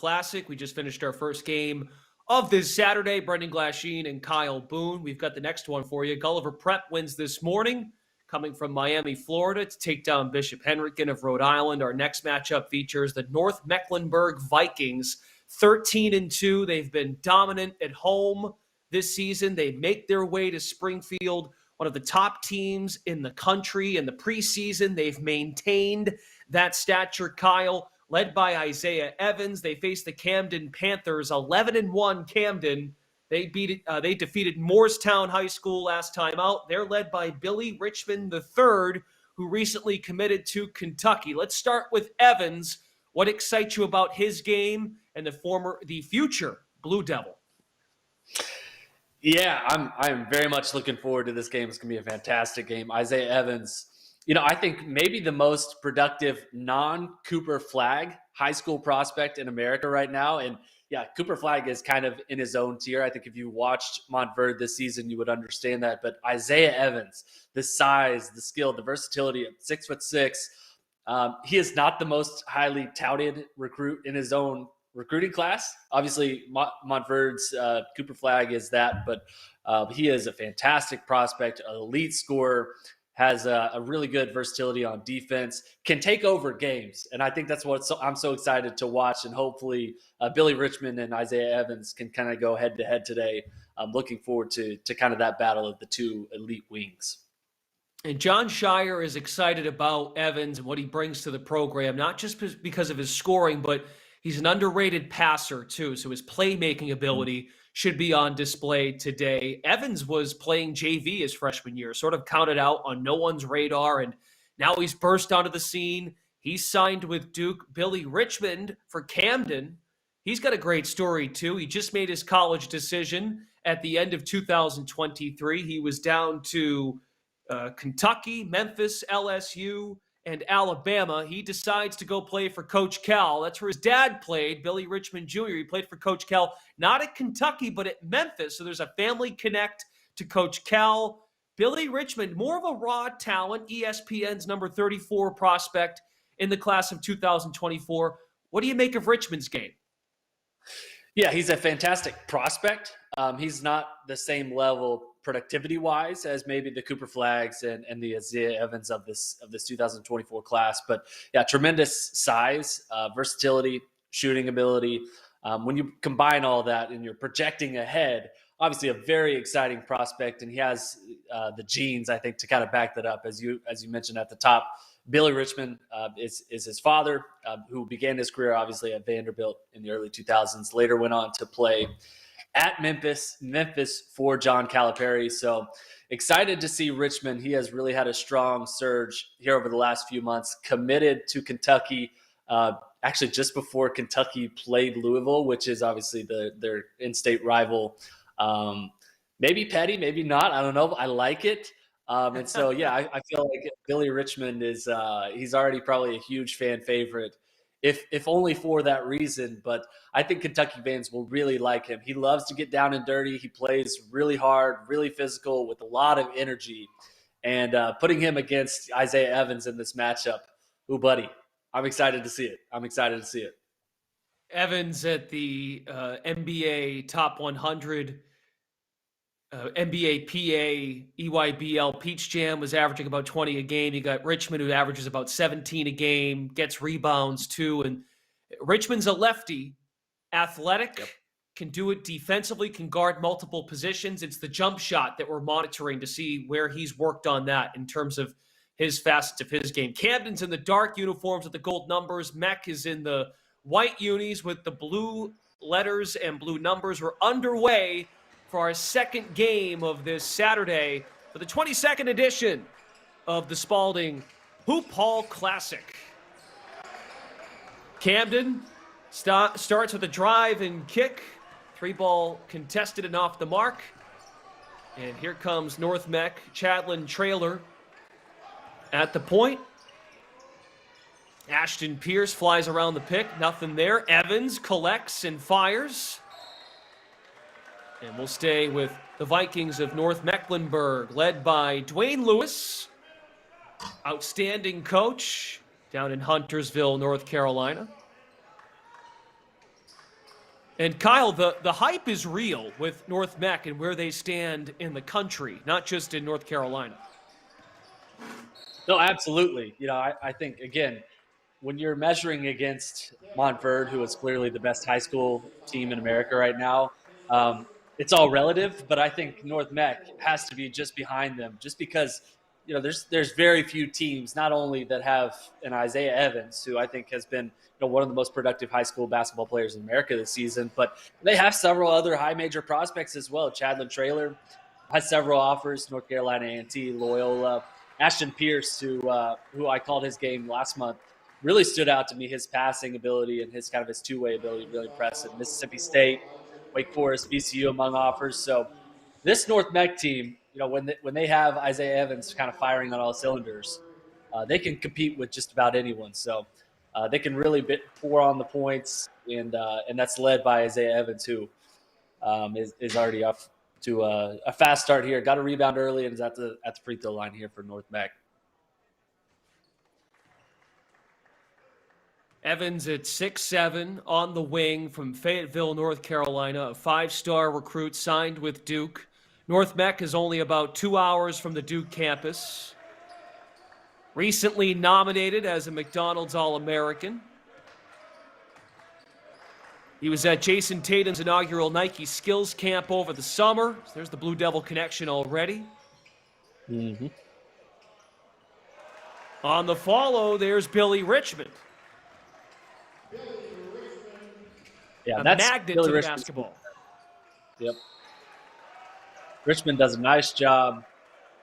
Classic. We just finished our first game of this Saturday. Brendan Glasheen and Kyle Boone. We've got the next one for you. Gulliver Prep wins this morning, coming from Miami, Florida, to take down Bishop Henrikin of Rhode Island. Our next matchup features the North Mecklenburg Vikings, 13-2. They've been dominant at home this season. They make their way to Springfield, one of the top teams in the country. In the preseason, they've maintained that stature, Kyle, led by Isaiah Evans. They face the Camden Panthers, 11-1 Camden. They defeated Morristown High School last time out. They're led by Billy Richmond III, who recently committed to Kentucky. Let's start with Evans. What excites you about his game and the future Blue Devil? Yeah, I'm very much looking forward to this game. It's going to be a fantastic game. Isaiah Evans, I think maybe the most productive non-Cooper Flag high school prospect in America right now. And yeah, Cooper Flag is kind of in his own tier. I think if you watched Montverde this season, you would understand that. But Isaiah Evans, the size, the skill, the versatility at 6'6", he is not the most highly touted recruit in his own recruiting class. Obviously, Montverde's Cooper Flag is that, but he is a fantastic prospect, an elite scorer, has a really good versatility on defense, can take over games. And I think that's what I'm so excited to watch. And hopefully Billy Richmond and Isaiah Evans can kind of go head-to-head today. I'm looking forward to kind of that battle of the two elite wings. And John Shire is excited about Evans and what he brings to the program, not just because of his scoring, but he's an underrated passer, too, so his playmaking ability should be on display today. Evans was playing JV his freshman year, sort of counted out on no one's radar, and now he's burst onto the scene. He's signed with Duke. Billy Richmond for Camden. He's got a great story, too. He just made his college decision at the end of 2023. He was down to Kentucky, Memphis, LSU, and Alabama. He decides to go play for Coach Cal. That's where his dad played, Billy Richmond Jr. He played for Coach Cal, not at Kentucky, but at Memphis. So there's a family connect to Coach Cal. Billy Richmond, more of a raw talent, ESPN's number 34 prospect in the class of 2024. What do you make of Richmond's game? Yeah, he's a fantastic prospect. He's not the same level productivity-wise as maybe the Cooper Flags and the Isaiah Evans of this 2024 class. But yeah, tremendous size, versatility, shooting ability. When you combine all that and you're projecting ahead, obviously a very exciting prospect, and he has the genes, I think, to kind of back that up. As you mentioned at the top, Billy Richmond is his father, who began his career obviously at Vanderbilt in the early 2000s, later went on to play at Memphis for John Calipari. So excited to see Richmond. He has really had a strong surge here over the last few months, committed to Kentucky, actually just before Kentucky played Louisville, which is obviously their in-state rival. Maybe petty, maybe not. I don't know. I like it. And so, yeah, I feel like Billy Richmond is he's already probably a huge fan favorite, if only for that reason. But I think Kentucky fans will really like him. He loves to get down and dirty. He plays really hard, really physical, with a lot of energy. And putting him against Isaiah Evans in this matchup, ooh, buddy, I'm excited to see it. Evans at the NBA Top 100, NBA PA, EYBL Peach Jam was averaging about 20 a game. You got Richmond, who averages about 17 a game, gets rebounds too. And Richmond's a lefty, athletic, can do it defensively, can guard multiple positions. It's the jump shot that we're monitoring to see where he's worked on that in terms of his facets of his game. Camden's in the dark uniforms with the gold numbers. Meck is in the white unis with the blue letters and blue numbers. We're underway for our second game of this Saturday for the 22nd edition of the Spalding Hoop Hall Classic. Camden starts with a drive and kick. 3-ball contested and off the mark. And here comes North Mech, Chadlin Trailer at the point. Ashton Pierce flies around the pick, nothing there. Evans collects and fires. And we'll stay with the Vikings of North Mecklenburg, led by Dwayne Lewis, outstanding coach down in Huntersville, North Carolina. And Kyle, the hype is real with North Mech and where they stand in the country, not just in North Carolina. No, absolutely. I think, again, when you're measuring against Montverde, who is clearly the best high school team in America right now, it's all relative. But I think North Mech has to be just behind them, just because there's very few teams, not only that have an Isaiah Evans, who I think has been one of the most productive high school basketball players in America this season, but they have several other high major prospects as well. Chadlin Traylor has several offers: North Carolina A&T, Loyola. Ashton Pierce, who I called his game last month, really stood out to me. His passing ability and his two-way ability really impressive. Mississippi State, Wake Forest, VCU among offers. So this North Mech team, when they have Isaiah Evans kind of firing on all cylinders, they can compete with just about anyone. So they can really pour on the points, and that's led by Isaiah Evans, who is already off to a fast start here. Got a rebound early and is at the free throw line here for North Mech. Evans at 6'7", on the wing from Fayetteville, North Carolina, a 5-star recruit signed with Duke. North Mech is only about 2 hours from the Duke campus. Recently nominated as a McDonald's All-American. He was at Jason Tatum's inaugural Nike Skills Camp over the summer. So there's the Blue Devil connection already. Mm-hmm. On the follow, there's Billy Richmond. Yeah, a that's magnet Billy to Richmond's basketball. Yep. Richmond does a nice job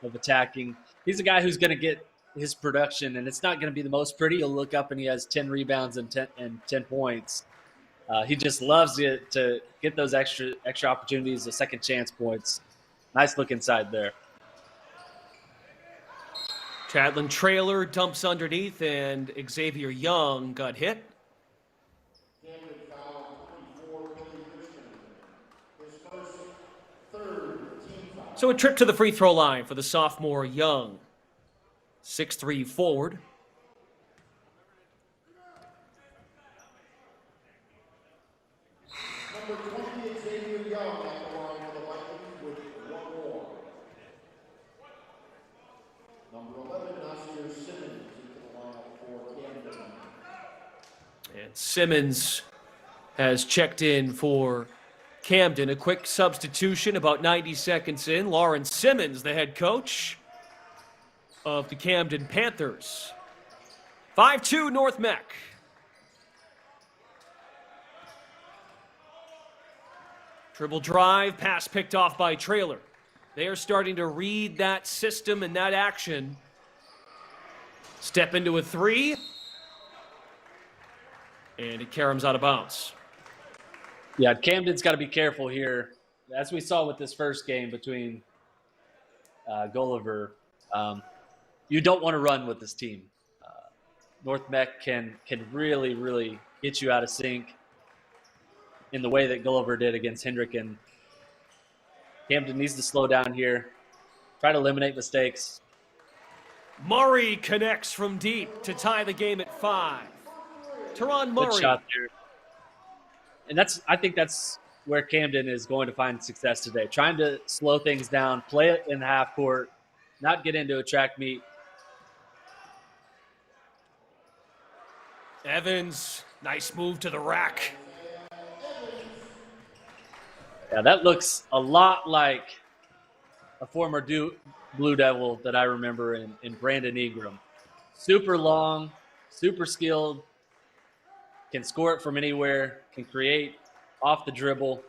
of attacking. He's a guy who's going to get his production, and it's not going to be the most pretty. You'll look up and he has 10 rebounds and 10 points. He just loves it to get those extra opportunities, the second chance points. Nice look inside there. Chadlin Traylor dumps underneath, and Xavier Young got hit. So a trip to the free throw line for the sophomore Young. 6'3" forward. Number 20, Xavier Young at the line for the Vikings with one more. Number 11, Nasir Simmons into the lineup for Camden. And Simmons has checked in for Camden. A quick substitution about 90 seconds in. Lawrence Simmons, the head coach of the Camden Panthers. 5-2 North Mech. Dribble drive, pass picked off by Traylor. They are starting to read that system and that action. Step into a three. And it caroms out of bounds. Yeah, Camden's got to be careful here. As we saw with this first game between Gulliver, you don't want to run with this team. North Mech can really, really get you out of sync in the way that Gulliver did against Hendrick. And Camden needs to slow down here, try to eliminate mistakes. Murray connects from deep to tie the game at 5. Teron Murray. Good shot there. And I think that's where Camden is going to find success today, trying to slow things down, play it in the half court, not get into a track meet. Evans, nice move to the rack. Yeah, that looks a lot like a former Blue Devil that I remember in Brandon Ingram. Super long, super skilled, can score it from anywhere, can create off the dribble.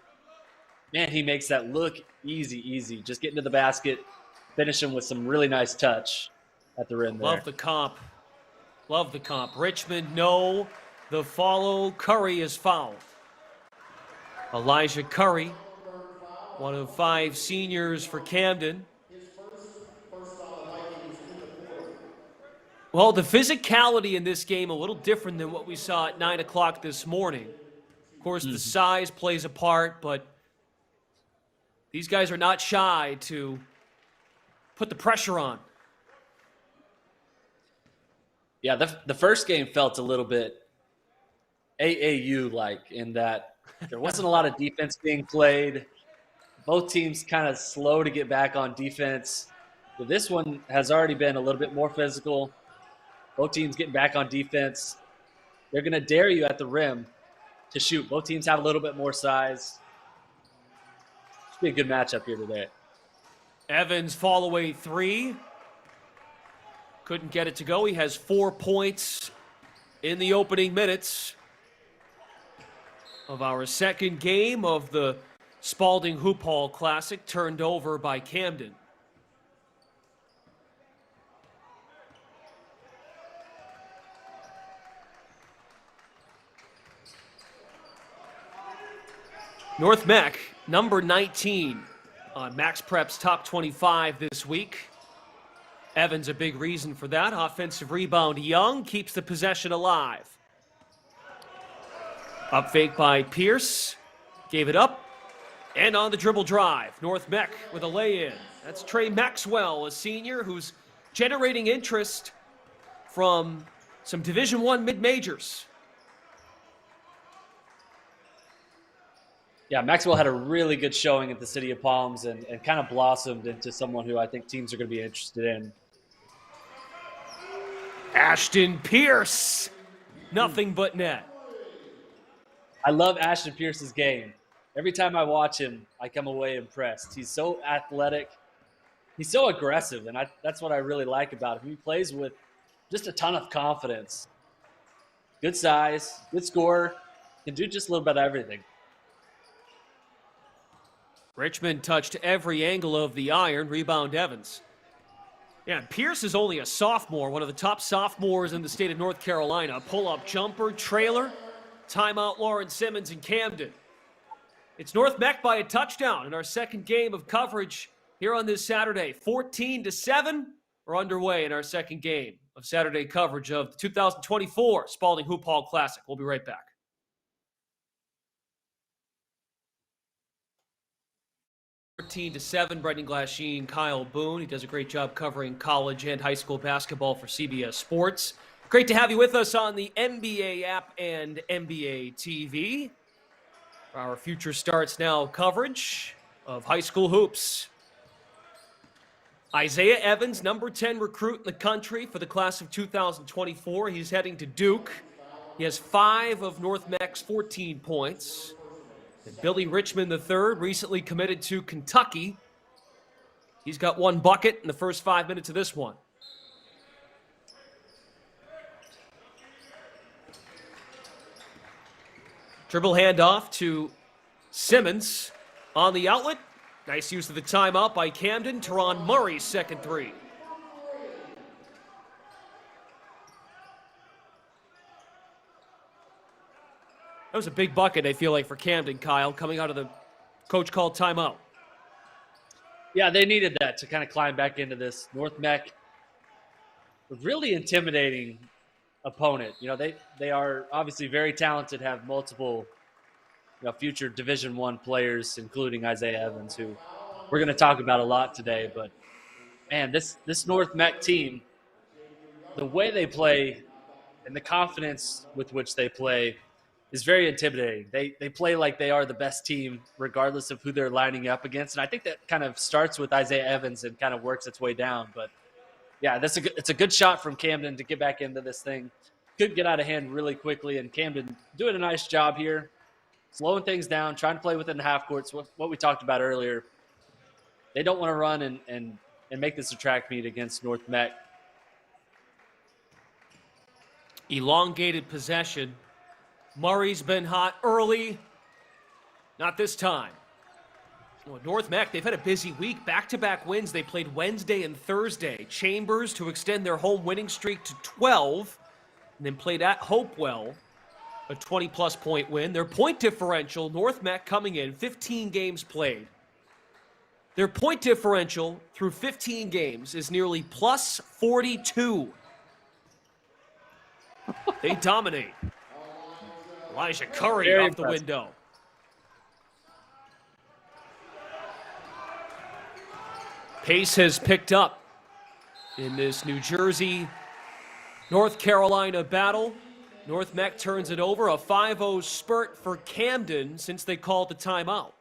Man, he makes that look easy. Just get into the basket, finish him with some really nice touch at the rim there. Love the comp. Richmond, no. The follow, Curry is fouled. Elijah Curry, one of 5 seniors for Camden. Well, the physicality in this game a little different than what we saw at 9 o'clock this morning. Of course, the size plays a part, but these guys are not shy to put the pressure on. Yeah, the first game felt a little bit AAU-like in that There wasn't a lot of defense being played. Both teams kind of slow to get back on defense. So this one has already been a little bit more physical. Both teams getting back on defense. They're going to dare you at the rim to shoot. Both teams have a little bit more size. Should be a good matchup here today. Evans fall away three. Couldn't get it to go. He has 4 points in the opening minutes of our second game of the Spalding Hoop Hall Classic, turned over by Camden. North Mech, number 19 on Max Prep's top 25 this week. Evans a big reason for that. Offensive rebound, Young keeps the possession alive. Up fake by Pierce, gave it up, and on the dribble drive, North Mech with a lay-in. That's Trey Maxwell, a senior who's generating interest from some Division I mid-majors. Yeah, Maxwell had a really good showing at the City of Palms and kind of blossomed into someone who I think teams are going to be interested in. Ashton Pierce, nothing but net. I love Ashton Pierce's game. Every time I watch him, I come away impressed. He's so athletic. He's so aggressive, and that's what I really like about him. He plays with just a ton of confidence. Good size, good scorer, can do just a little bit of everything. Richmond touched every angle of the iron. Rebound Evans. Yeah, Pierce is only a sophomore, one of the top sophomores in the state of North Carolina. Pull-up jumper, trailer, timeout Lawrence Simmons and Camden. It's North Mech by a touchdown in our second game of coverage here on this Saturday. 14-7, we're underway in our second game of Saturday coverage of the 2024 Spalding Hoop Hall Classic. We'll be right back. 14-7, Brendan Glasheen, Kyle Boone. He does a great job covering college and high school basketball for CBS Sports. Great to have you with us on the NBA app and NBA TV. For our Future Starts Now coverage of high school hoops. Isaiah Evans, number 10 recruit in the country for the class of 2024. He's heading to Duke. He has 5 of North Mech's 14 points. And Billy Richmond III, recently committed to Kentucky. He's got 1 bucket in the first 5 minutes of this one. Dribble handoff to Simmons on the outlet. Nice use of the timeout by Camden. Teron Murray's second three. That was a big bucket, I feel like, for Camden, Kyle, coming out of the coach called timeout. Yeah, they needed that to kind of climb back into this. North Mech, a really intimidating opponent. You know, they are obviously very talented, have multiple future Division I players, including Isaiah Evans, who we're going to talk about a lot today. But, man, this North Mech team, the way they play and the confidence with which they play is very intimidating. They play like they are the best team regardless of who they're lining up against. And I think that kind of starts with Isaiah Evans and kind of works its way down. But, yeah, it's a good shot from Camden to get back into this thing. Could get out of hand really quickly, and Camden doing a nice job here, slowing things down, trying to play within the half courts, what we talked about earlier. They don't want to run and make this a track meet against North Mech. Elongated possession. Murray's been hot early. Not this time. Well, North Mech, they've had a busy week. Back-to-back wins. They played Wednesday and Thursday. Chambers to extend their home winning streak to 12. And then played at Hopewell, a 20-plus point win. Their point differential, North Mech coming in, 15 games played. Their point differential through 15 games is nearly plus 42. They dominate. Elijah Curry Very off the impressive. window. Pace has picked up in this New Jersey, North Carolina battle. North Mech turns it over, a 5-0 spurt for Camden since they called the timeout.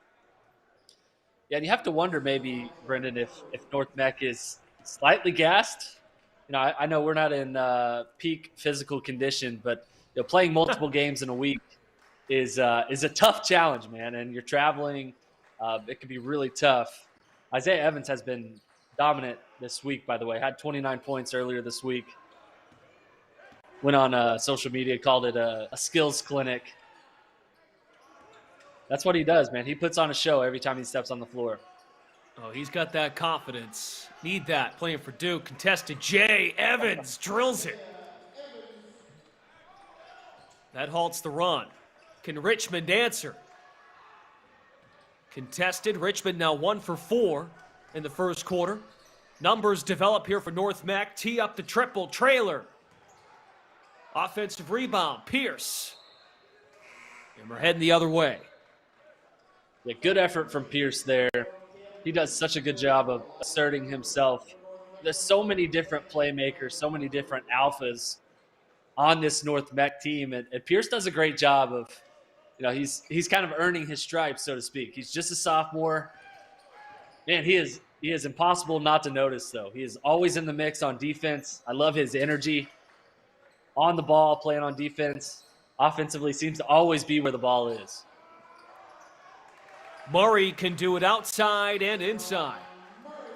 Yeah, and you have to wonder maybe, Brendan, if North Mech is slightly gassed. You know, I know we're not in peak physical condition, but playing multiple games in a week is a tough challenge, man. And you're traveling; it can be really tough. Isaiah Evans has been dominant this week, by the way. Had 29 points earlier this week. Went on social media, called it a skills clinic. That's what he does, man. He puts on a show every time he steps on the floor. Oh, he's got that confidence. Need that. Playing for Duke. Contested Jay Evans drills it. That halts the run. Can Richmond answer? Contested. Richmond now 1 for 4 in the first quarter. Numbers develop here for North Mech. Tee up the triple. Trailer. Offensive rebound. Pierce. And we're heading the other way. Yeah, good effort from Pierce there. He does such a good job of asserting himself. There's so many different playmakers, so many different alphas on this North Mech team, and Pierce does a great job of, he's kind of earning his stripes, so to speak. He's just a sophomore. Man, he is impossible not to notice, though. He is always in the mix on defense. I love his energy on the ball, playing on defense. Offensively, seems to always be where the ball is. Murray can do it outside and inside.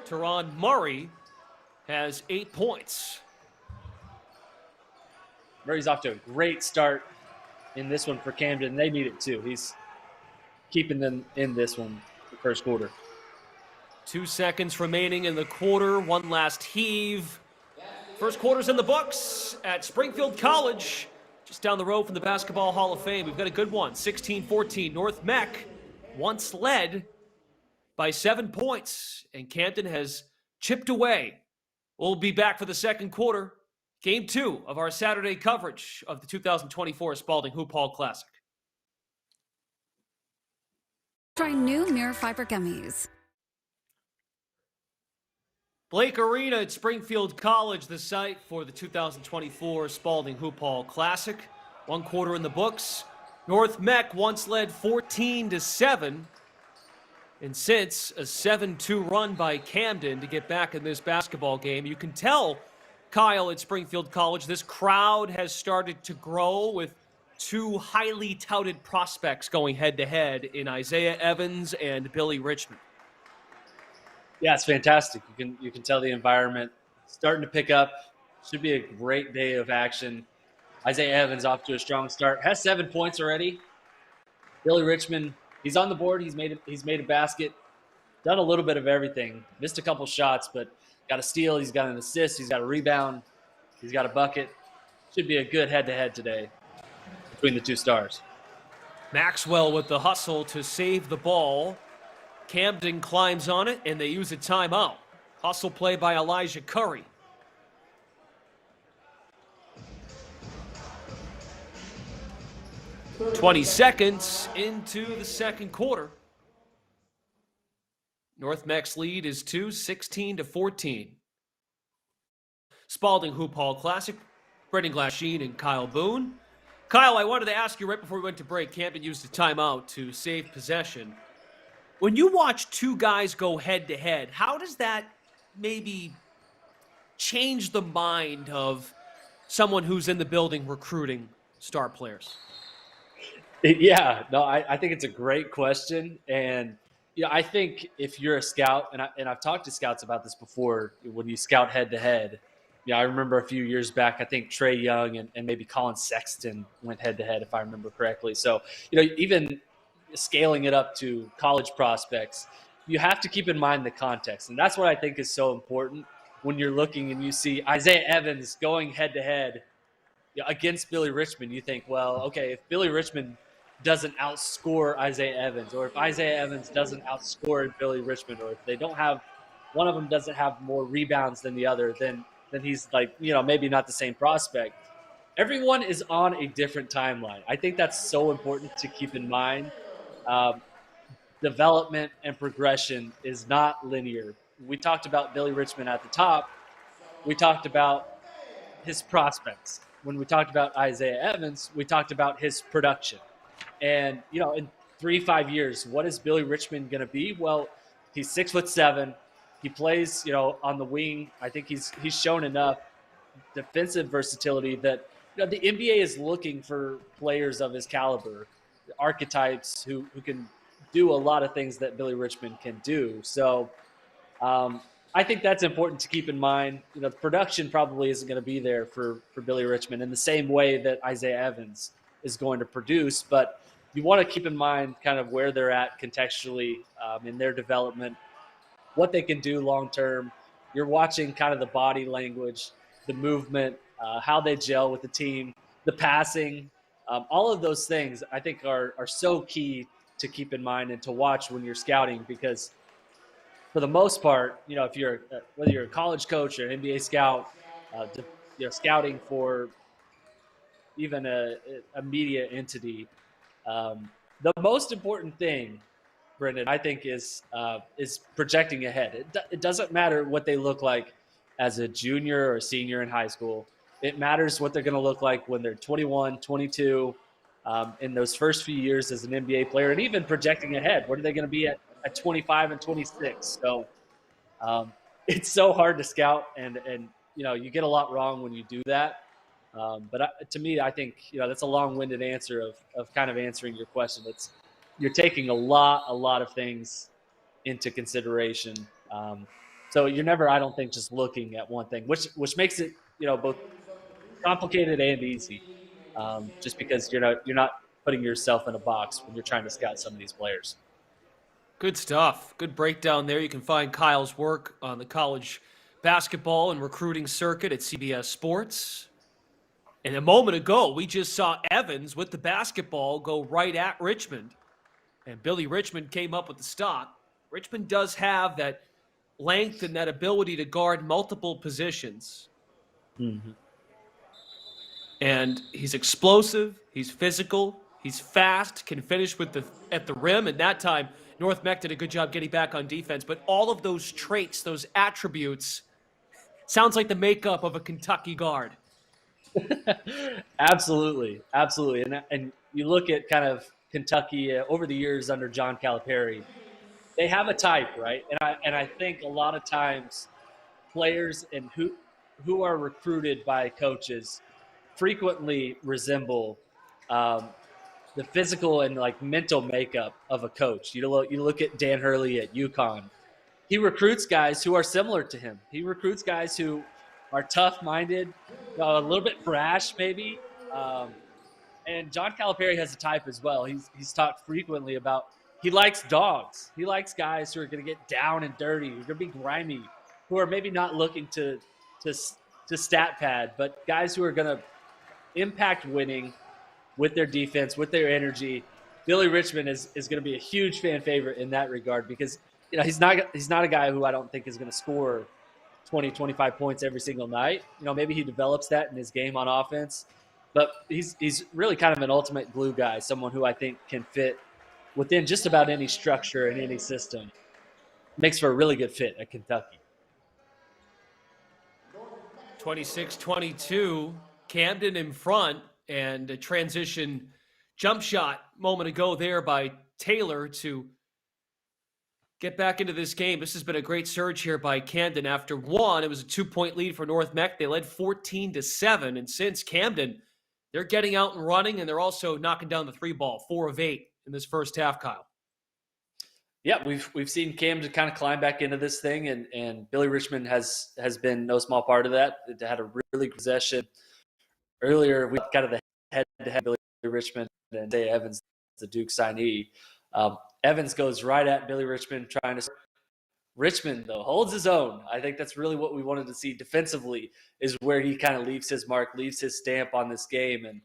Teron Murray has 8 points. Murray's off to a great start in this one for Camden. They need it too. He's keeping them in this one, the first quarter. 2 seconds remaining in the quarter. One last heave. First quarter's in the books at Springfield College, just down the road from the Basketball Hall of Fame. We've got a good one, 16-14. North Mech once led by 7 points, and Camden has chipped away. We'll be back for the second quarter, game 2 of our Saturday coverage of the 2024 Spalding Hoop Hall Classic. Try new Mirror Fiber Gummies. Blake Arena at Springfield College, the site for the 2024 Spalding Hoop Hall Classic. 1 quarter in the books. North Mech once led 14-7, and since a 7-2 run by Camden to get back in this basketball game, you can tell, Kyle, at Springfield College, this crowd has started to grow with 2 highly touted prospects going head-to-head in Isaiah Evans and Billy Richmond. Yeah, it's fantastic. You can tell the environment starting to pick up. Should be a great day of action. Isaiah Evans off to a strong start. Has 7 points already. Billy Richmond, he's on the board. He's made a basket. Done a little bit of everything. Missed a couple shots, but got a steal. He's got an assist. He's got a rebound. He's got a bucket. Should be a good head-to-head today between the 2 stars. Maxwell with the hustle to save the ball. Camden climbs on it, and they use a timeout. Hustle play by Elijah Curry. "20 seconds into the second quarter. North Mech's lead is 2, 16-14. Spalding Hoop Hall Classic, Brendan Glasheen and Kyle Boone. Kyle, I wanted to ask you right before we went to break, Camden used a timeout to save possession. When you watch 2 guys go head-to-head, how does that maybe change the mind of someone who's in the building recruiting star players? Yeah, no, I think it's a great question. And I think if you're a scout, and I've talked to scouts about this before, when you scout head-to-head, I remember a few years back, I think Trae Young and maybe Colin Sexton went head-to-head, if I remember correctly. So, even scaling it up to college prospects, you have to keep in mind the context. And that's what I think is so important when you're looking and you see Isaiah Evans going head-to-head against Billy Richmond. You think, well, okay, if Billy Richmond doesn't outscore Isaiah Evans, or if Isaiah Evans doesn't outscore Billy Richmond, or if they don't have, one of them doesn't have more rebounds than the other, then he's like, maybe not the same prospect. Everyone is on a different timeline. I think that's so important to keep in mind. Development and progression is not linear. We talked about Billy Richmond at the top. We talked about his prospects. when we talked about Isaiah Evans, we talked about his production. And, in 3-5 years, what is Billy Richmond going to be? Well, he's 6'7". He plays, on the wing. I think he's shown enough defensive versatility that the NBA is looking for players of his caliber, archetypes who can do a lot of things that Billy Richmond can do. So I think that's important to keep in mind. The production probably isn't going to be there for Billy Richmond in the same way that Isaiah Evans is going to produce, but you want to keep in mind kind of where they're at contextually in their development, what they can do long term. You're watching kind of the body language, the movement, how they gel with the team, the passing, all of those things I think are so key to keep in mind and to watch when you're scouting, because for the most part, if you're whether you're a college coach or an NBA scout, scouting for even a media entity, the most important thing, Brendan, I think is projecting ahead. It doesn't matter what they look like as a junior or a senior in high school. It matters what they're going to look like when they're 21, 22, in those first few years as an NBA player, and even projecting ahead. What are they going to be at 25 and 26? So it's so hard to scout, and you get a lot wrong when you do that. But to me, I think that's a long-winded answer of kind of answering your question. You're taking a lot of things into consideration. So you're never, I don't think, just looking at one thing, which makes it both complicated and easy. Just because you're not putting yourself in a box when you're trying to scout some of these players. Good stuff. Good breakdown there. You can find Kyle's work on the college basketball and recruiting circuit at CBS Sports. And a moment ago, we just saw Evans with the basketball go right at Richmond. And Billy Richmond came up with the stop. Richmond does have that length and that ability to guard multiple positions. Mm-hmm. And he's explosive, he's physical, he's fast, can finish at the rim. And that time, North Mech did a good job getting back on defense. But all of those traits, those attributes, sounds like the makeup of a Kentucky guard. Absolutely. And you look at kind of Kentucky over the years under John Calipari, they have a type, right? And I think a lot of times players and who are recruited by coaches frequently resemble the physical and like mental makeup of a coach. You look at Dan Hurley at UConn. He recruits guys who are similar to him. He recruits guys who are tough-minded, a little bit brash maybe. And John Calipari has a type as well. He's talked frequently about he likes dogs. He likes guys who are going to get down and dirty, who are going to be grimy, who are maybe not looking to stat pad, but guys who are going to impact winning with their defense, with their energy. Billy Richmond is going to be a huge fan favorite in that regard, because he's not a guy who I don't think is going to score 20, 25 points every single night. Maybe he develops that in his game on offense, but he's really kind of an ultimate glue guy, someone who I think can fit within just about any structure and any system. Makes for a really good fit at Kentucky. 26-22, Camden in front, and a transition jump shot moment ago there by Taylor to get back into this game. This has been a great surge here by Camden. After one, it was a 2-point lead for North Mech. They led 14-7, and since Camden, they're getting out and running, and they're also knocking down the three ball, 4 of 8 in this first half, Kyle. Yeah, we've seen Camden kind of climb back into this thing, and Billy Richmond has been no small part of that. It had a really good possession earlier. We got the head-to-head Billy Richmond and Isaiah Evans, the Duke signee. Evans goes right at Billy Richmond, trying to. Richmond, though, holds his own. I think that's really what we wanted to see defensively, is where he kind of leaves his mark, leaves his stamp on this game. And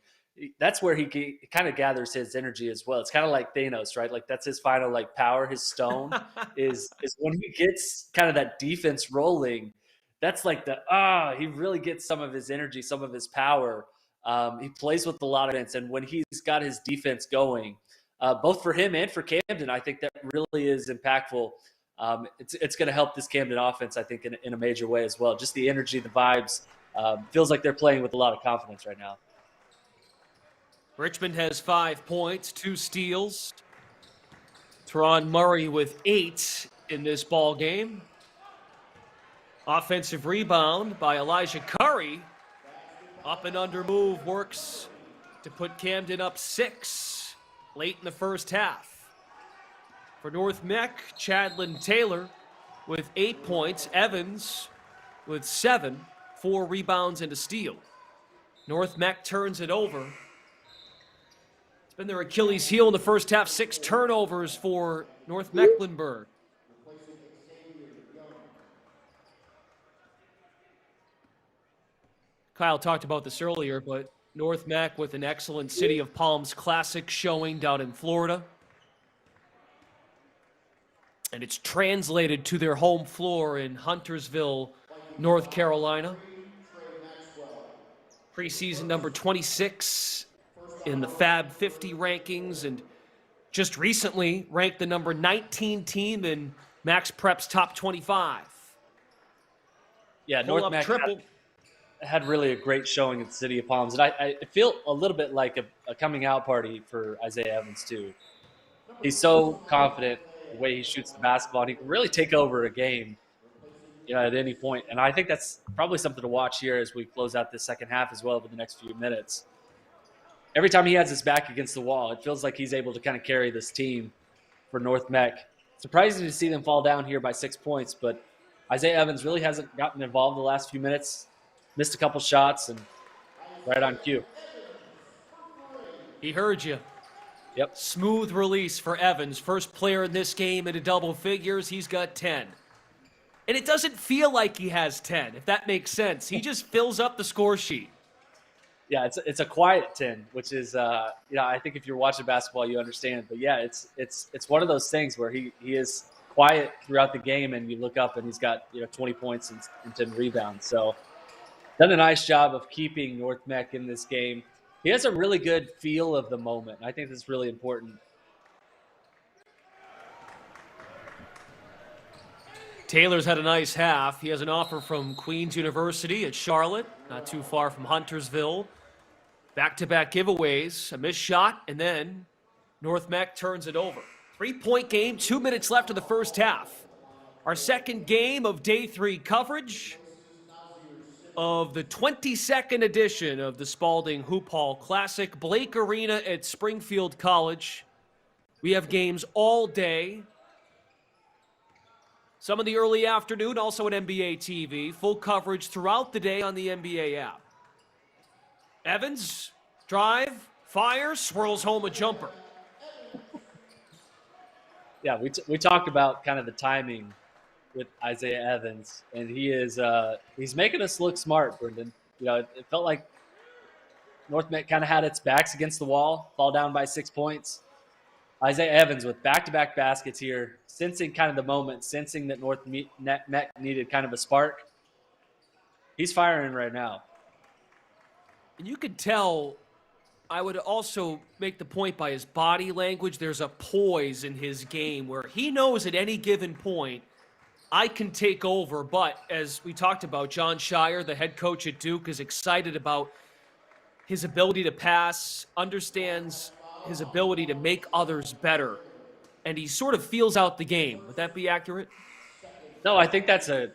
that's where he kind of gathers his energy as well. It's kind of like Thanos, right? Like that's his final power, his stone is when he gets kind of that defense rolling. That's like he really gets some of his energy, some of his power. He plays with a lot of defense. And when he's got his defense going, both for him and for Camden, I think that really is impactful. It's going to help this Camden offense, I think, in a major way as well. Just the energy, the vibes, Feels like they're playing with a lot of confidence right now. Richmond has 5 points, 2 steals. Teron Murray with 8 in this ball game. Offensive rebound by Elijah Curry. Up and under move works to put Camden up 6 late in the first half. For North Mech, Chadlin Taylor with 8 points. Evans with 7, 4 rebounds and a steal. North Mech turns it over. It's been their Achilles heel in the first half. 6 turnovers for North Mecklenburg. Kyle talked about this earlier, but North Mech with an excellent City of Palms Classic showing down in Florida. And it's translated to their home floor in Huntersville, North Carolina. Preseason number 26 in the Fab 50 rankings, and just recently ranked the number 19 team in Max Prep's top 25. Yeah, North Mech had really a great showing at the City of Palms. And I feel a little bit like a coming out party for Isaiah Evans, too. He's so confident the way he shoots the basketball. And he can really take over a game, at any point. And I think that's probably something to watch here as we close out this second half as well over the next few minutes. Every time he has his back against the wall, it feels like he's able to kind of carry this team for North Mech. Surprising to see them fall down here by 6 points, but Isaiah Evans really hasn't gotten involved the last few minutes. Missed a couple shots and right on cue. He heard you. Yep. Smooth release for Evans. First player in this game into double figures. He's got 10. And it doesn't feel like he has 10, if that makes sense. He just fills up the score sheet. Yeah, it's a quiet 10, which is, I think if you're watching basketball, you understand. But, yeah, it's one of those things where he is quiet throughout the game, and you look up and he's got, 20 points and 10 rebounds. So, done a nice job of keeping North Mech in this game. He has a really good feel of the moment. I think that's really important. Taylor's had a nice half. He has an offer from Queen's University at Charlotte, not too far from Huntersville. Back-to-back giveaways, a missed shot, and then North Mech turns it over. 3-point game, 2 minutes left of the first half. Our second game of day 3 coverage of the 22nd edition of the Spalding Hoop Hall Classic, Blake Arena at Springfield College. We have games all day. Some of the early afternoon, also at NBA TV. Full coverage throughout the day on the NBA app. Evans, drive, fires, swirls home a jumper. Yeah, we talked about kind of the timing with Isaiah Evans, and he's making us look smart, Brendan. It felt like North Mech kind of had its backs against the wall, fall down by 6 points. Isaiah Evans with back-to-back baskets here, sensing kind of the moment, sensing that North Mech needed kind of a spark. He's firing right now. And you could tell, I would also make the point by his body language, there's a poise in his game where he knows at any given point, I can take over. But as we talked about, John Shire, the head coach at Duke, is excited about his ability to pass, understands his ability to make others better, and he sort of feels out the game. Would that be accurate? No, I think that's a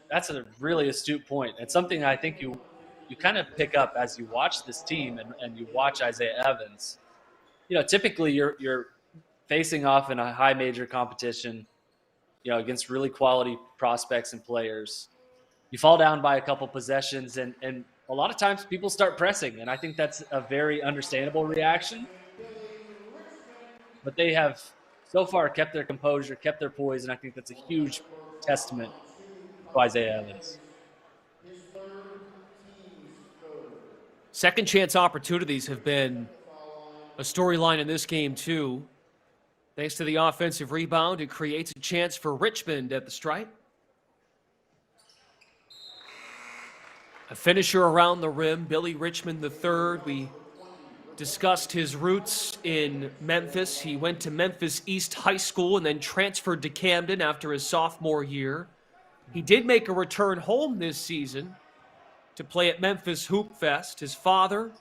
really astute point. It's something I think you kind of pick up as you watch this team and you watch Isaiah Evans. Typically you're facing off in a high major competition, against really quality prospects and players. You fall down by a couple possessions, and a lot of times people start pressing, and I think that's a very understandable reaction. But they have so far kept their composure, kept their poise, and I think that's a huge testament to Isaiah Evans. Second chance opportunities have been a storyline in this game too. Thanks to the offensive rebound, it creates a chance for Richmond at the stripe. A finisher around the rim, Billy Richmond III. We discussed his roots in Memphis. He went to Memphis East High School and then transferred to Camden after his sophomore year. He did make a return home this season to play at Memphis Hoop Fest. His father,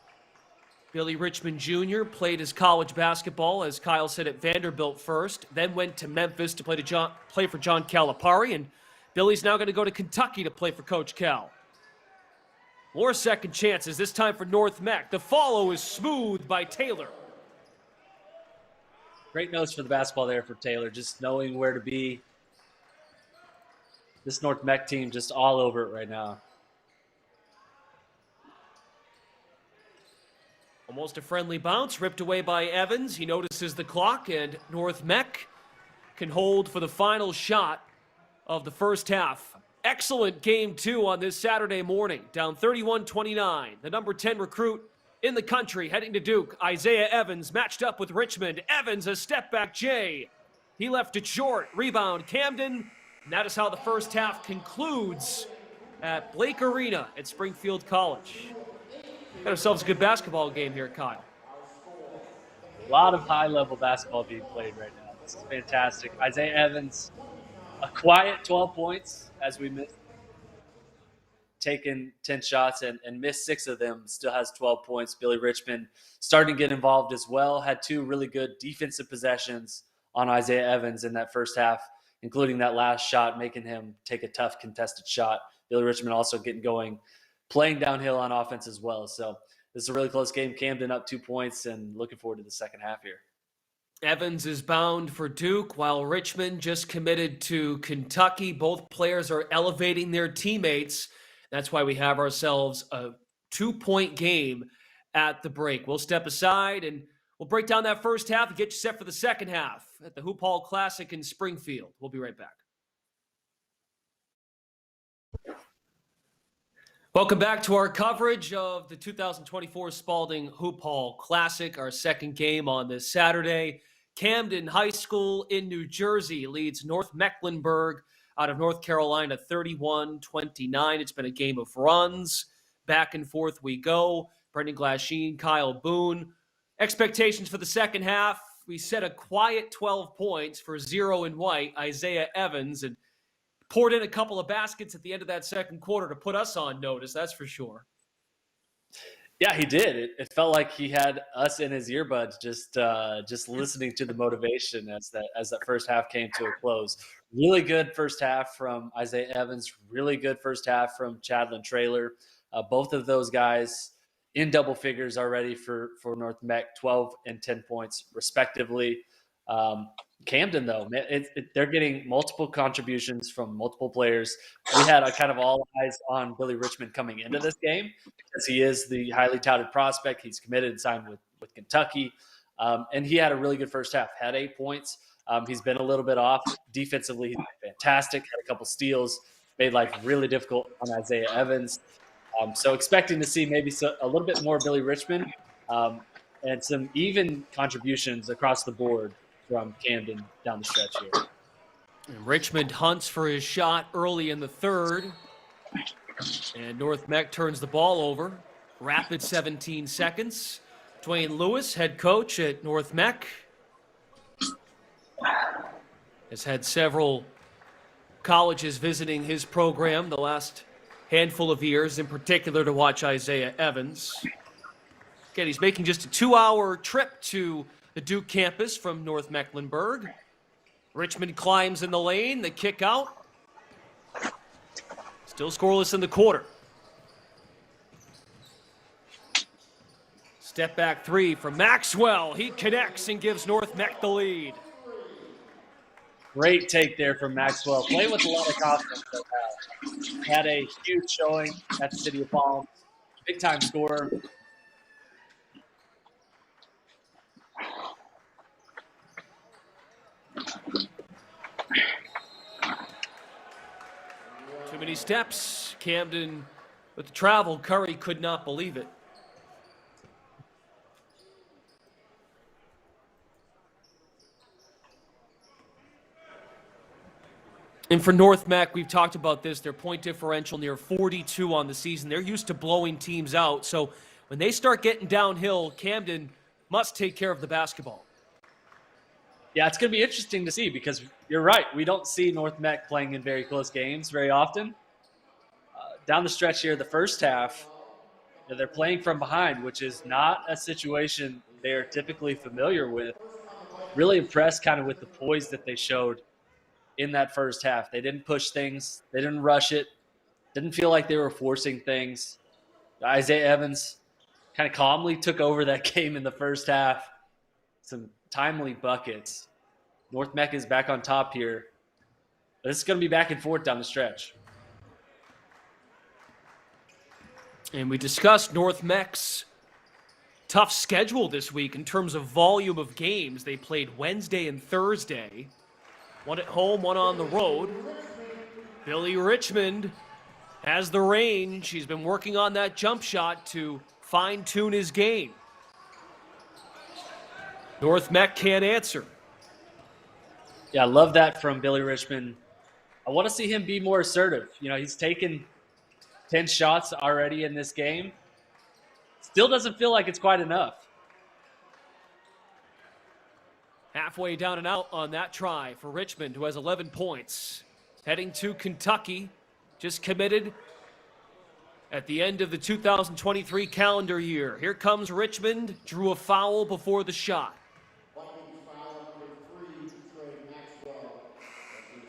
Billy Richmond Jr., played his college basketball, as Kyle said, at Vanderbilt first, then went to Memphis to play for John Calipari, and Billy's now going to go to Kentucky to play for Coach Cal. More second chances, this time for North Mech. The follow is smooth by Taylor. Great notes for the basketball there for Taylor, just knowing where to be. This North Mech team just all over it right now. Almost a friendly bounce, ripped away by Evans. He notices the clock, and North Mech can hold for the final shot of the first half. Excellent game 2 on this Saturday morning. Down 31-29. The number 10 recruit in the country heading to Duke. Isaiah Evans matched up with Richmond. Evans, a step back J. He left it short. Rebound Camden. And that is how the first half concludes at Blake Arena at Springfield College. Got ourselves a good basketball game here, Kyle. A lot of high-level basketball being played right now. This is fantastic. Isaiah Evans, a quiet 12 points as we missed. Taken 10 shots and missed 6 of them, still has 12 points. Billy Richmond starting to get involved as well. Had 2 really good defensive possessions on Isaiah Evans in that first half, including that last shot, making him take a tough contested shot. Billy Richmond also getting going, playing downhill on offense as well. So this is a really close game. Camden up 2 points, and looking forward to the second half here. Evans is bound for Duke, while Richmond just committed to Kentucky. Both players are elevating their teammates. That's why we have ourselves a 2-point game at the break. We'll step aside and we'll break down that first half and get you set for the second half at the Hoop Hall Classic in Springfield. We'll be right back. Welcome back to our coverage of the 2024 Spalding Hoop Hall Classic, our second game on this Saturday. Camden High School in New Jersey leads North Mecklenburg out of North Carolina 31-29. It's been a game of runs. Back and forth we go. Brendan Glasheen, Kyle Boone. Expectations for the second half, we set a quiet 12 points for zero and white, Isaiah Evans, and poured in a couple of baskets at the end of that second quarter to put us on notice, that's for sure. Yeah, he did. It felt like he had us in his earbuds, just listening to the motivation as that first half came to a close. Really good first half from Isaiah Evans. Really good first half from Chadlin Traylor. Both of those guys in double figures already for North Mech, 12 and 10 points respectively. Camden, though, they're getting multiple contributions from multiple players. We had a kind of all eyes on Billy Richmond coming into this game because he is the highly touted prospect. He's committed and signed with Kentucky. And he had a really good first half, had 8 points. He's been a little bit off. Defensively, he's been fantastic, had a couple steals, made life really difficult on Isaiah Evans. So expecting to see maybe a little bit more Billy Richmond and some even contributions across the board from Camden down the stretch here. And Richmond hunts for his shot early in the third. And North Mech turns the ball over. Rapid 17 seconds. Dwayne Lewis, head coach at North Mech, has had several colleges visiting his program the last handful of years, in particular to watch Isaiah Evans. Again, he's making just a 2-hour trip to the Duke campus from North Mecklenburg. Richmond climbs in the lane, the kick out. Still scoreless in the quarter. Step back 3 from Maxwell. He connects and gives North Mech the lead. Great take there from Maxwell. Playing with a lot of confidence. Had a huge showing at the City of Palms. Big time scorer. Too many steps. Camden with the travel. Curry could not believe it. And for North Mech, we've talked about this, their point differential near 42 on the season. They're used to blowing teams out. So when they start getting downhill, Camden must take care of the basketball. Yeah, it's going to be interesting to see because you're right. We don't see North Mech playing in very close games very often. down the stretch here, the first half, they're playing from behind, which is not a situation they're typically familiar with. Really impressed kind of with the poise that they showed in that first half. They didn't push things. They didn't rush it. Didn't feel like they were forcing things. Isaiah Evans kind of calmly took over that game in the first half. Some timely buckets. North Mech is back on top here. But this is going to be back and forth down the stretch. And we discussed North Mech's tough schedule this week in terms of volume of games. They played Wednesday and Thursday. One at home, one on the road. Billy Richmond has the range. He's been working on that jump shot to fine-tune his game. North Mech can't answer. Yeah, I love that from Billy Richmond. I want to see him be more assertive. You know, he's taken 10 shots already in this game. Still doesn't feel like it's quite enough. Halfway down and out on that try for Richmond, who has 11 points. Heading to Kentucky, just committed at the end of the 2023 calendar year. Here comes Richmond, drew a foul before the shot.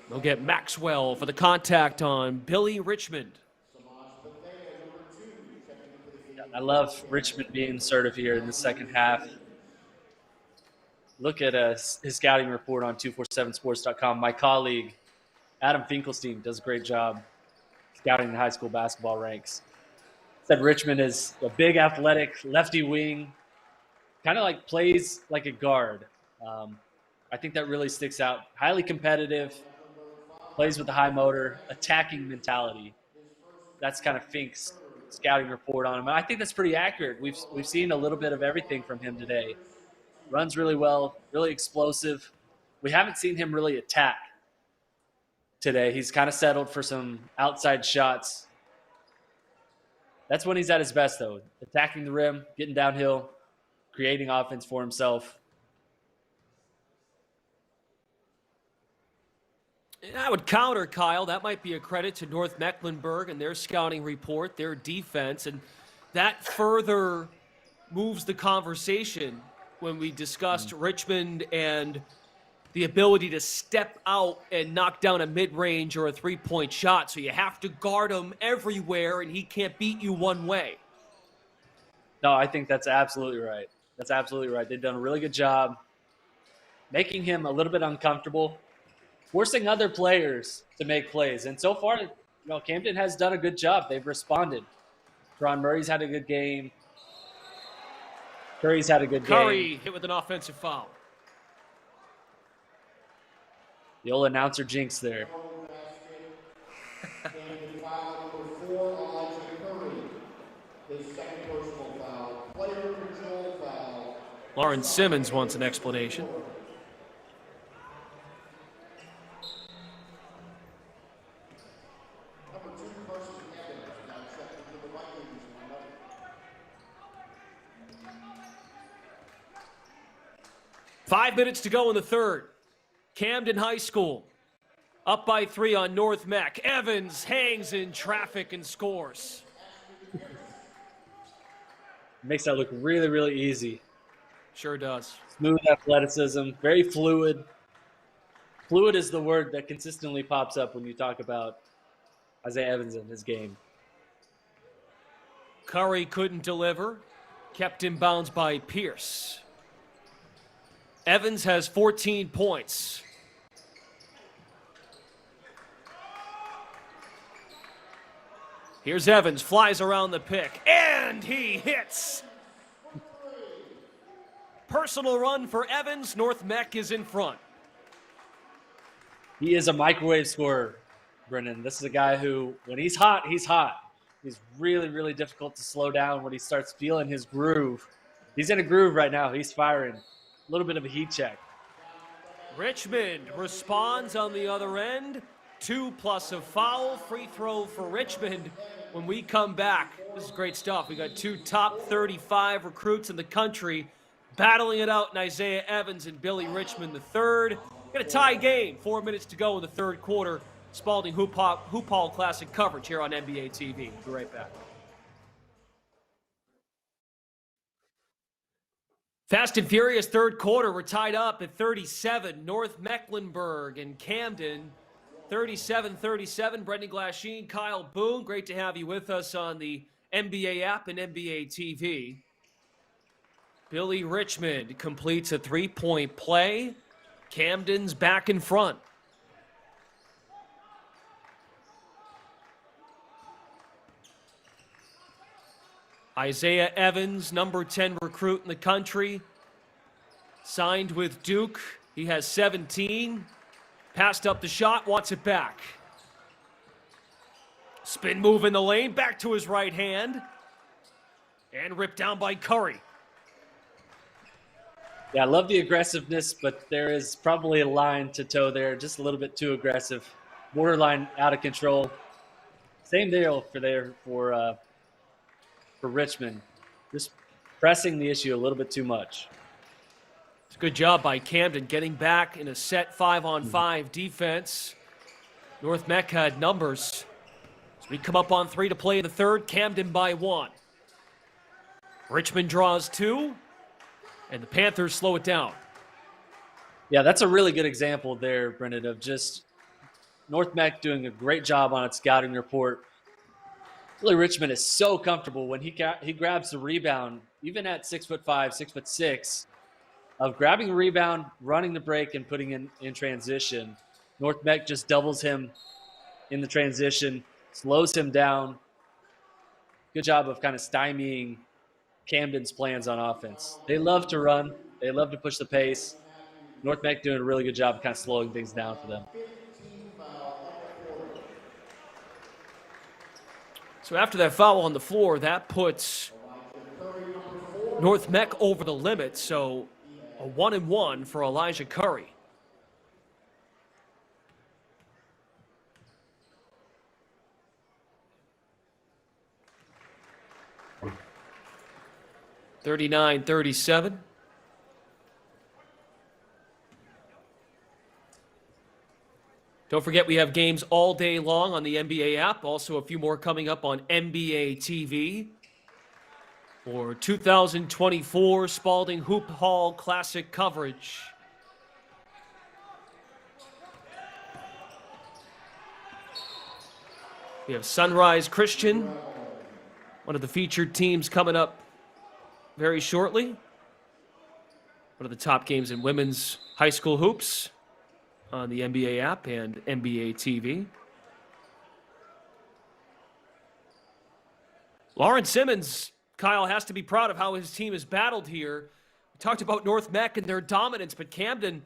They'll get Maxwell for the contact on Billy Richmond. I love Richmond being assertive here in the second half. Look at his scouting report on 247sports.com. My colleague, Adam Finkelstein, does a great job scouting the high school basketball ranks. Said Richmond is a big, athletic lefty wing, kind of like plays like a guard. I think that really sticks out. Highly competitive, plays with a high motor, attacking mentality. That's kind of Fink's scouting report on him. And I think that's pretty accurate. We've seen a little bit of everything from him today. Runs really well, really explosive. We haven't seen him really attack today. He's kind of settled for some outside shots. That's when he's at his best, though. Attacking the rim, getting downhill, creating offense for himself. I would counter, Kyle. That might be a credit to North Mecklenburg and their scouting report, their defense, and that further moves the conversation when we discussed Richmond and the ability to step out and knock down a mid-range or a three-point shot. So you have to guard him everywhere, and he can't beat you one way. No, I think that's absolutely right. That's absolutely right. They've done a really good job making him a little bit uncomfortable, forcing other players to make plays. And so far, Camden has done a good job. They've responded. Ron Murray's had a good game. Curry's had a good game. Curry hit with an offensive foul. The old announcer jinx there. Camden foul number 4, Elijah Curry. His second personal foul. Player control foul. Lawrence Simmons wants an explanation. Number 2, Carson Evans, now checked into the Vikings lineup. Five minutes to go in the third. Camden High School up by 3 on North Mech. Evans hangs in traffic and scores. Makes that look really, really easy. Sure does. Smooth athleticism, very fluid. Fluid is the word that consistently pops up when you talk about Isaiah Evans and his game. Curry couldn't deliver. Kept in bounds by Pierce. Evans has 14 points. Here's Evans, flies around the pick, and he hits. Personal run for Evans. North Mech is in front. He is a microwave scorer, Brennan. This is a guy who, when he's hot, he's hot. He's really, really difficult to slow down when he starts feeling his groove. He's in a groove right now. He's firing. A little bit of a heat check. Richmond responds on the other end. 2 plus a foul. Free throw for Richmond. When we come back, this is great stuff. We got 2 top 35 recruits in the country battling it out in Isaiah Evans and Billy Richmond the third. Got a tie game. 4 minutes to go in the third quarter. Spalding Hoop Hall Classic coverage here on NBA TV. Be right back. Fast and Furious third quarter. We're tied up at 37. North Mecklenburg and Camden, 37-37. Brendan Glasheen, Kyle Boone. Great to have you with us on the NBA app and NBA TV. Billy Richmond completes a three-point play. Camden's back in front. Isaiah Evans, number 10 recruit in the country, signed with Duke. He has 17. Passed up the shot, wants it back. Spin move in the lane, back to his right hand. And ripped down by Curry. Yeah, I love the aggressiveness, but there is probably a line to toe there, just a little bit too aggressive. Borderline out of control. Same deal for Richmond, just pressing the issue a little bit too much. It's a good job by Camden getting back in a set 5-on-5 defense. North Mech had numbers. So we come up on 3 to play in the third. Camden by 1. Richmond draws 2, and the Panthers slow it down. Yeah, that's a really good example there, Brendan, of just North Mech doing a great job on its scouting report. Billy Richmond is so comfortable when he grabs the rebound, even at 6'5", 6'6", of grabbing the rebound, running the break, and putting in transition. North Mech just doubles him in the transition, slows him down. Good job of kind of stymieing Camden's plans on offense. They love to run. They love to push the pace. North Mech doing a really good job of kind of slowing things down for them. So after that foul on the floor, that puts North Mech over the limit. So a 1-and-1 for Elijah Curry. (39-37). Don't forget, we have games all day long on the NBA app. Also, a few more coming up on NBA TV. For 2024 Spalding Hoop Hall Classic coverage. We have Sunrise Christian, one of the featured teams, coming up very shortly. One of the top games in women's high school hoops on the NBA app and NBA TV. Lawrence Simmons, Kyle, has to be proud of how his team has battled here. We talked about North Mech and their dominance, but Camden,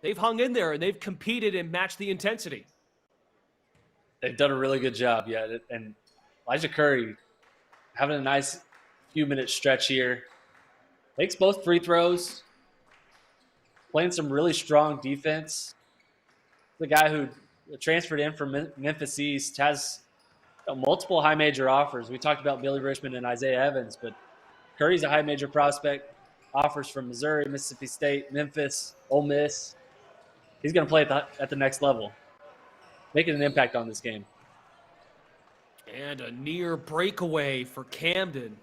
they've hung in there and they've competed and matched the intensity. They've done a really good job, yeah. And Elijah Curry having a nice few-minute stretch here. Makes both free throws. Playing some really strong defense. The guy who transferred in from Memphis East has multiple high major offers. We talked about Billy Richmond and Isaiah Evans, but Curry's a high major prospect. Offers from Missouri, Mississippi State, Memphis, Ole Miss. He's going to play at the next level, making an impact on this game. And a near breakaway for Camden.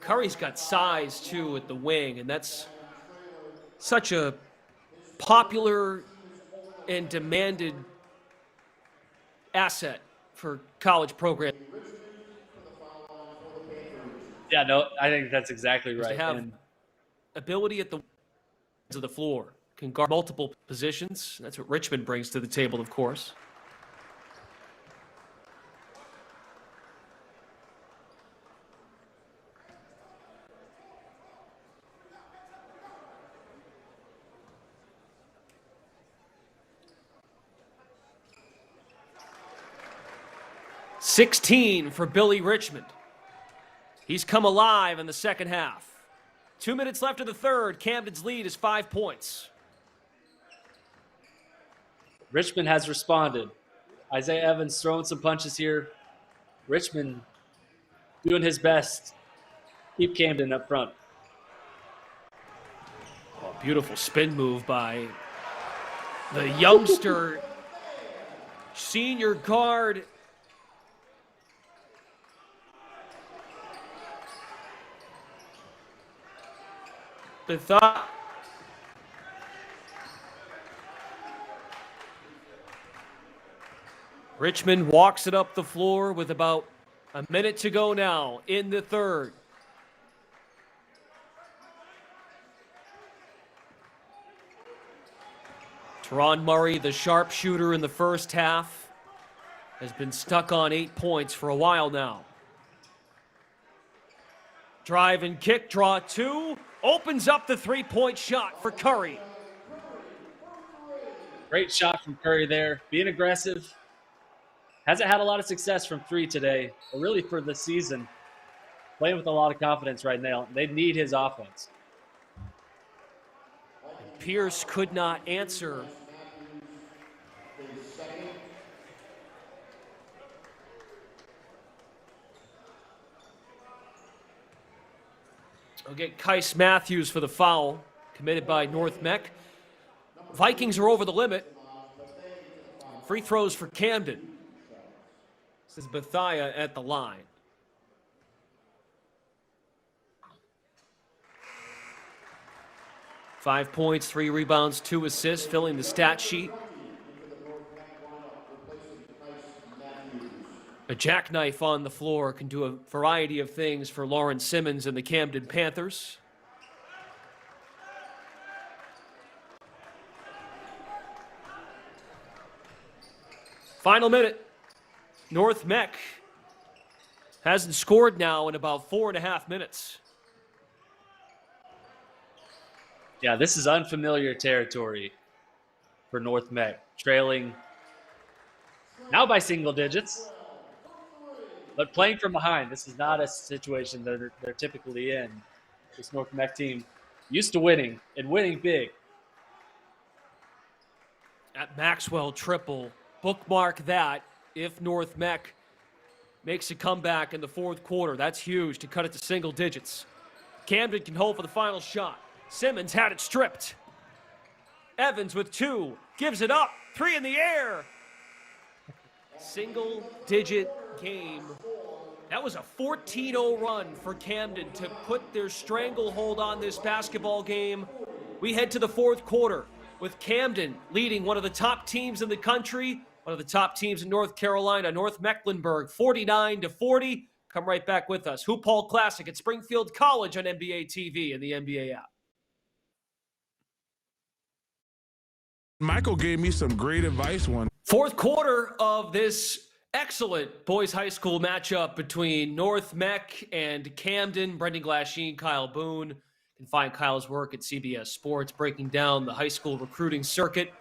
Curry's got size, too, at the wing, and that's such a popular and demanded asset for college programs. Yeah, no, I think that's exactly right. To have ability at the ends of the floor, can guard multiple positions. That's what Richmond brings to the table, of course. (16) for Billy Richmond. He's come alive in the second half. 2 minutes left of the third. Camden's lead is 5 points. Richmond has responded. Isaiah Evans throwing some punches here. Richmond doing his best. Keep Camden up front. Oh, beautiful spin move by the youngster Senior guard. Richmond walks it up the floor with about a minute to go now in the third. Teron Murray, the sharpshooter in the first half, has been stuck on 8 points for a while now. Drive and kick, draw two, opens up the three-point shot for Curry. Great shot from Curry there, being aggressive. Hasn't had a lot of success from three today, but really for the season, playing with a lot of confidence right now. They need his offense. Pierce could not answer. I'll get Kais Matthews for the foul, committed by North Mech. Vikings are over the limit. Free throws for Camden. This is Bethia at the line. Five points, 3 rebounds, 2 assists, filling the stat sheet. A jackknife on the floor can do a variety of things for Lawrence Simmons and the Camden Panthers. Final minute. North Mech hasn't scored now in about 4.5 minutes. Yeah, this is unfamiliar territory for North Mech, trailing now by single digits, but playing from behind. This is not a situation that they're typically in. This North Mech team used to winning and winning big. At Maxwell triple, bookmark that if North Mech makes a comeback in the fourth quarter. That's huge to cut it to single digits. Camden can hold for the final shot. Simmons had it stripped. Evans with 2, gives it up, 3 in the air. Single-digit game. That was a 14-0 run for Camden to put their stranglehold on this basketball game. We head to the fourth quarter with Camden leading one of the top teams in the country, one of the top teams in North Carolina, North Mecklenburg, 49-40. Come right back with us. Hoop Hall Classic at Springfield College on NBA TV and the NBA app. Michael gave me some great advice one. Fourth quarter of this excellent boys high school matchup between North Mech and Camden. Brendan Glasheen, Kyle Boone. You can find Kyle's work at CBS Sports, breaking down the high school recruiting circuit.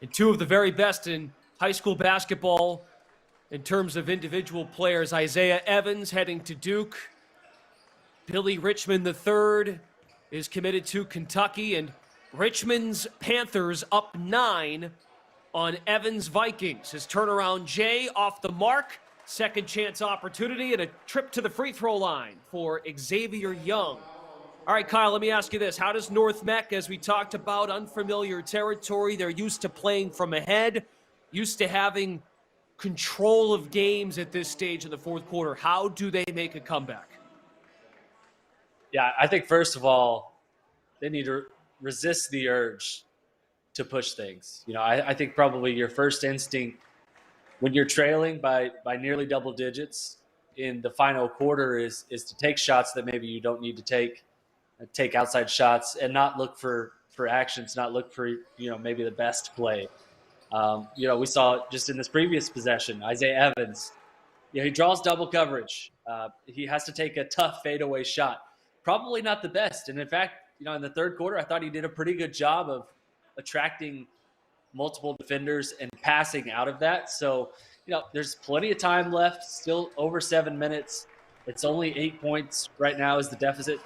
And 2 of the very best in high school basketball in terms of individual players. Isaiah Evans heading to Duke. Billy Richmond III is committed to Kentucky, and Richmond's Panthers up 9 on Evans Vikings. His turnaround J off the mark. Second chance opportunity and a trip to the free throw line for Xavier Young. All right, Kyle, let me ask you this. How does North Mech, as we talked about, unfamiliar territory, they're used to playing from ahead, used to having control of games at this stage in the fourth quarter. How do they make a comeback? Yeah, I think first of all, they need to resist the urge to push things. You know, I think probably your first instinct when you're trailing by nearly double digits in the final quarter is to take shots that maybe you don't need to take outside shots and not look for actions, not look for, maybe the best play. We saw just in this previous possession, Isaiah Evans, he draws double coverage. He has to take a tough fadeaway shot. Probably not the best. And in fact, in the third quarter, I thought he did a pretty good job of attracting multiple defenders and passing out of that. So, there's plenty of time left, still over 7 minutes. It's only 8 points right now is the deficit.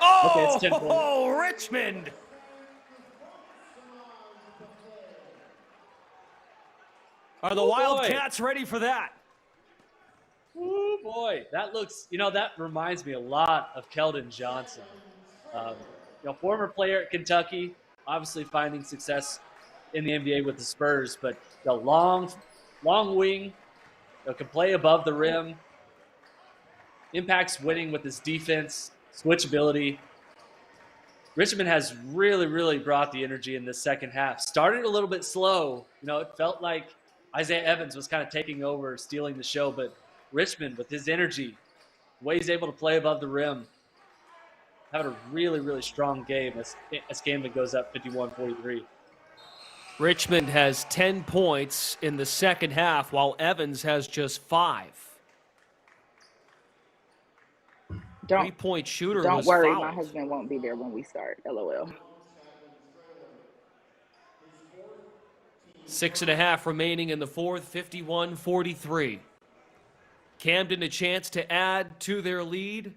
Oh, okay, it's 10 points. Richmond! Are the Wildcats ready for that? Oh, boy. That looks, that reminds me a lot of Keldon Johnson. Former player at Kentucky, obviously finding success in the NBA with the Spurs, but the long wing, can play above the rim, impacts winning with his defense, switchability. Richmond has really, really brought the energy in the second half. Started a little bit slow. It felt like Isaiah Evans was kind of taking over, stealing the show, but Richmond, with his energy, the way he's able to play above the rim, having a really, really strong game as Camden goes up 51-43. Richmond has 10 points in the second half, while Evans has just 5. Three-point shooter Don't was worry, fouled. my husband won't be there when we start. LOL. 6.5 remaining in the fourth, 51-43. Camden a chance to add to their lead.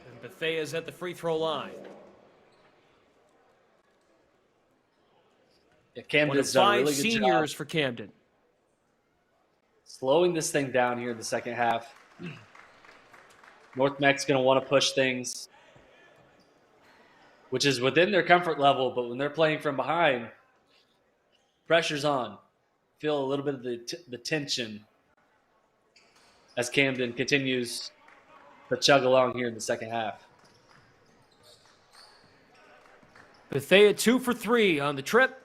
And Bethea's at the free throw line. Yeah, One of Camden's done a 5 really good seniors job for Camden. slowing this thing down here in the second half. North Mech's going to want to push things, which is within their comfort level, but when they're playing from behind, pressure's on. Feel a little bit of the tension as Camden continues to chug along here in the second half. Bethea 2 for 3 on the trip.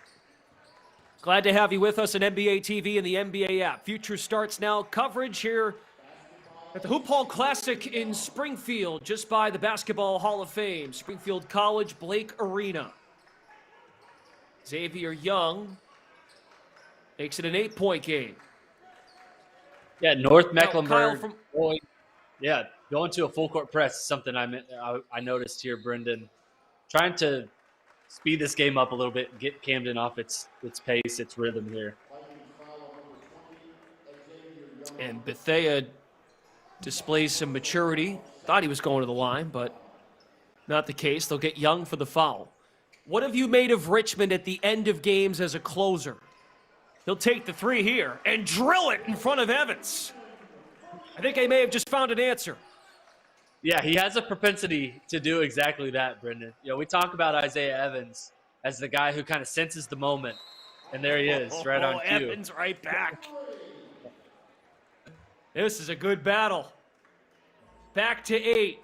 Glad to have you with us on NBA TV and the NBA app. Future starts now. Coverage here at the Hoop Hall Classic in Springfield, just by the Basketball Hall of Fame. Springfield College, Blake Arena. Xavier Young makes it an 8-point game. Yeah, North Mecklenburg Kyle going to a full court press is something I noticed here, Brendan. Trying to speed this game up a little bit, get Camden off its pace, its rhythm here. And Bethea displays some maturity. Thought he was going to the line, but not the case. They'll get Young for the foul. What have you made of Richmond at the end of games as a closer? He'll take the 3 here and drill it in front of Evans. I think I may have just found an answer. Yeah, he has a propensity to do exactly that, Brendan. We talk about Isaiah Evans as the guy who kind of senses the moment, and there he is, right on cue. Evans right back. This is a good battle. Back to 8.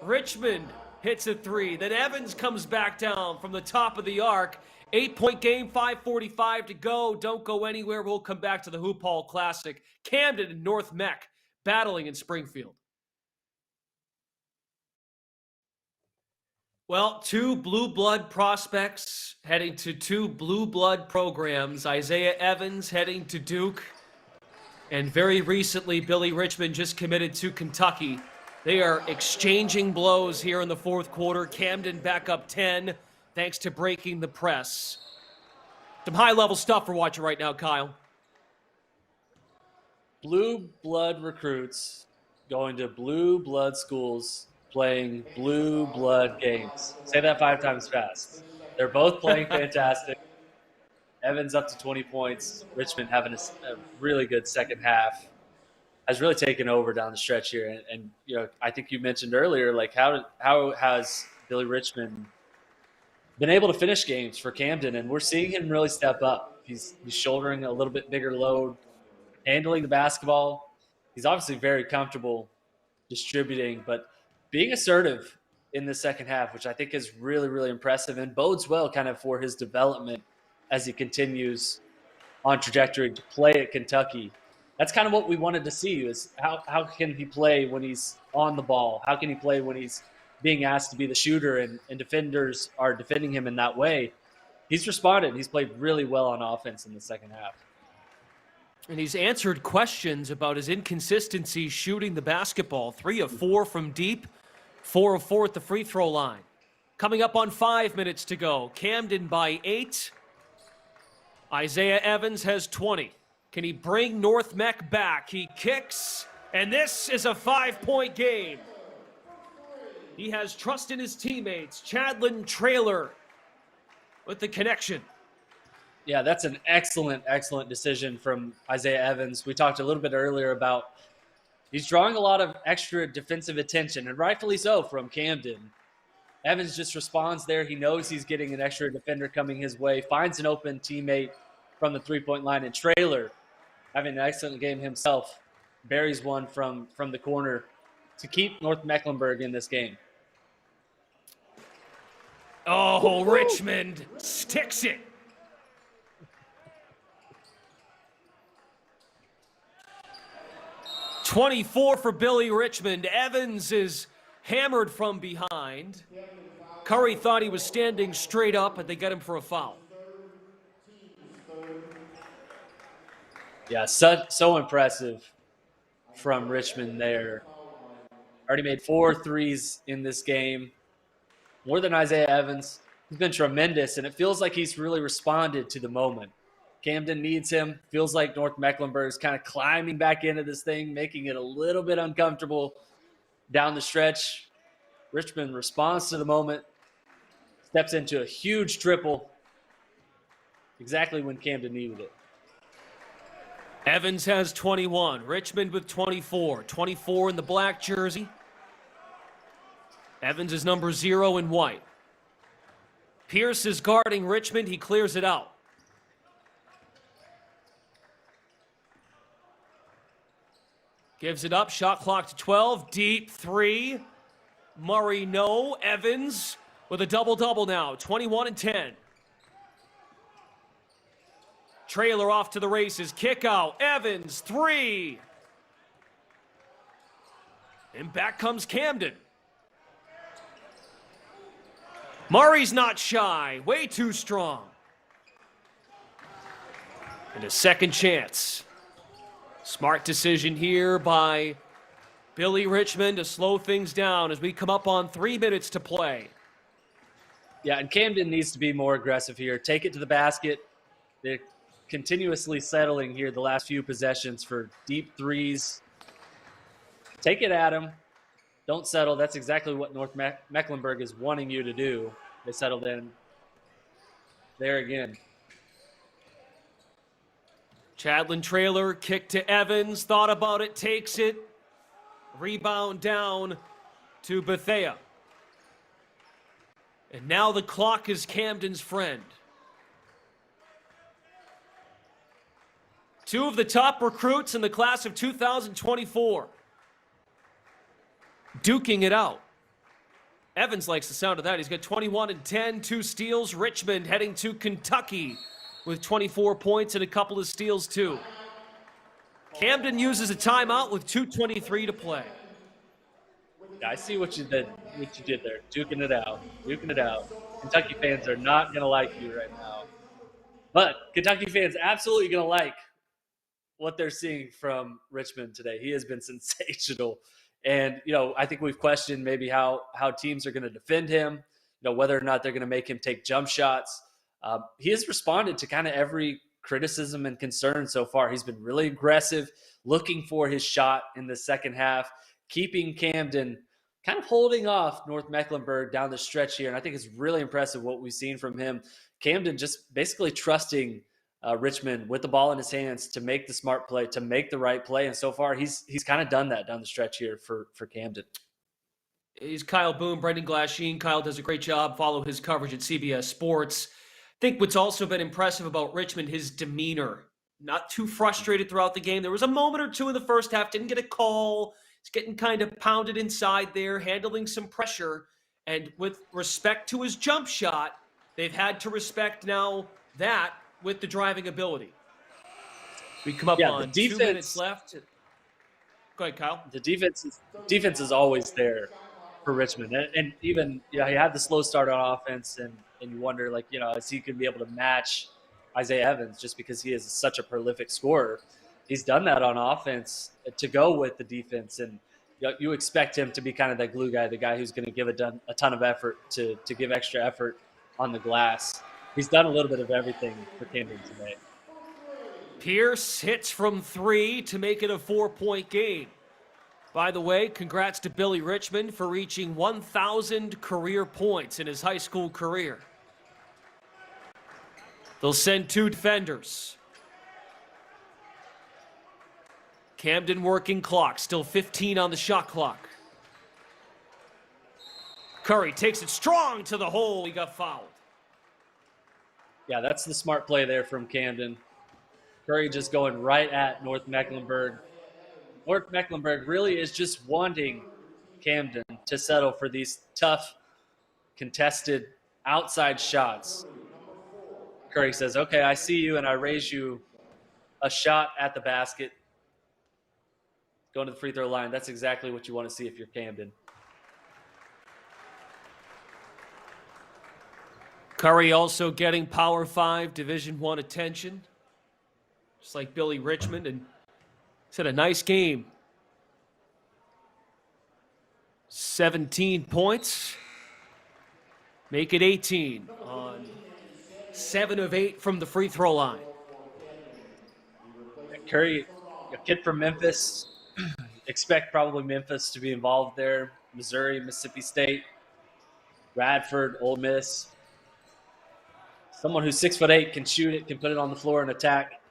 Richmond hits a 3. Then Evans comes back down from the top of the arc. 8-point game, 5:45 to go. Don't go anywhere. We'll come back to the Hoop Hall Classic. Camden and North Mech battling in Springfield. Well, 2 blue blood prospects heading to 2 blue blood programs. Isaiah Evans heading to Duke. And very recently, Billy Richmond just committed to Kentucky. They are exchanging blows here in the fourth quarter. Camden back up 10, thanks to breaking the press. Some high-level stuff we're watching right now, Kyle. Blue blood recruits going to blue blood schools, playing blue blood games. Say that 5 times fast. They're both playing fantastic. Evans up to 20 points. Richmond having a really good second half. Has really taken over down the stretch here. And I think you mentioned earlier, like how has Billy Richmond been able to finish games for Camden? And we're seeing him really step up. He's shouldering a little bit bigger load, handling the basketball. He's obviously very comfortable distributing, but being assertive in the second half, which I think is really, really impressive and bodes well kind of for his development as he continues on trajectory to play at Kentucky. That's kind of what we wanted to see, is how can he play when he's on the ball? How can he play when he's being asked to be the shooter and defenders are defending him in that way? He's responded. He's played really well on offense in the second half. And he's answered questions about his inconsistency shooting the basketball. 3 of 4 from deep, 4 of 4 at the free throw line. Coming up on 5 minutes to go. Camden by 8. Isaiah Evans has 20. Can he bring North Mech back? He kicks, and this is a 5-point game. He has trust in his teammates. Chadlin Trailer with the connection. Yeah, that's an excellent, excellent decision from Isaiah Evans. We talked a little bit earlier about he's drawing a lot of extra defensive attention, and rightfully so, from Camden. Evans just responds there. He knows he's getting an extra defender coming his way, finds an open teammate from the three-point line, and Traylor, having an excellent game himself, buries one from the corner to keep North Mecklenburg in this game. Oh, Richmond sticks it. .24 for Billy Richmond. Evans is hammered from behind. Curry thought he was standing straight up, but they got him for a foul. Yeah, so impressive from Richmond there. Already made 4 threes in this game. More than Isaiah Evans. He's been tremendous, and it feels like he's really responded to the moment. Camden needs him. Feels like North Mecklenburg is kind of climbing back into this thing, making it a little bit uncomfortable down the stretch. Richmond responds to the moment, steps into a huge triple, exactly when Camden needed it. Evans has 21. Richmond with 24. 24 in the black jersey. Evans is number 0 in white. Pierce is guarding Richmond. He clears it out. Gives it up. Shot clock to 12. Deep 3. Murray, no. Evans with a double-double now. 21 and 10. Trailer off to the races. Kick out. Evans, 3. And back comes Camden. Murray's not shy. Way too strong. And a second chance. Smart decision here by Billy Richmond to slow things down as we come up on 3 minutes to play. Yeah, and Camden needs to be more aggressive here. Take it to the basket. They're continuously settling here the last few possessions for deep threes. Take it at him. Don't settle. That's exactly what North Mecklenburg is wanting you to do. They settled in there again. Chadlin Trailer, kick to Evans, thought about it, takes it. Rebound down to Bethea. And now the clock is Camden's friend. 2 of the top recruits in the class of 2024. Duking it out. Evans likes the sound of that. He's got 21 and 10, 2 steals. Richmond heading to Kentucky with 24 points and a couple of steals too. Camden uses a timeout with 2:23 to play. Yeah, I see what you did there. Duking it out. Kentucky fans are not going to like you right now. But Kentucky fans absolutely going to like what they're seeing from Richmond today. He has been sensational. And, I think we've questioned maybe how teams are going to defend him, whether or not they're going to make him take jump shots. He has responded to kind of every criticism and concern so far. He's been really aggressive, looking for his shot in the second half, keeping Camden kind of holding off North Mecklenburg down the stretch here. And I think it's really impressive what we've seen from him. Camden just basically trusting Richmond with the ball in his hands to make the smart play, to make the right play. And so far, he's kind of done that down the stretch here for Camden. He's Kyle Boone, Brendan Glasheen. Kyle does a great job. Follow his coverage at CBS Sports. I think what's also been impressive about Richmond, his demeanor. Not too frustrated throughout the game. There was a moment or two in the first half, didn't get a call. He's getting kind of pounded inside there, handling some pressure. And with respect to his jump shot, they've had to respect now that with the driving ability. We come up on 2 minutes left. Go ahead, Kyle. The defense is always there for Richmond. And even, he had the slow start on offense, and you wonder, is he going to be able to match Isaiah Evans just because he is such a prolific scorer? He's done that on offense to go with the defense, and you expect him to be kind of that glue guy, the guy who's going to give a ton of effort to give extra effort on the glass. He's done a little bit of everything for Camden today. Pierce hits from 3 to make it a 4-point game. By the way, congrats to Billy Richmond for reaching 1,000 career points in his high school career. They'll send 2 defenders. Camden working clock, still 15 on the shot clock. Curry takes it strong to the hole. He got fouled. Yeah, that's the smart play there from Camden. Curry just going right at North Mecklenburg. North Mecklenburg really is just wanting Camden to settle for these tough, contested outside shots. Curry says, okay, I see you, and I raise you a shot at the basket. Going to the free throw line. That's exactly what you want to see if you're Camden. Curry also getting Power 5 Division I attention, just like Billy Richmond, and he's had a nice game. 17 points, make it 18 on 7 of 8 from the free throw line. Curry, a kid from Memphis, expect probably Memphis to be involved there. Missouri, Mississippi State, Radford, Ole Miss. Someone who's 6'8" can shoot it, can put it on the floor and attack.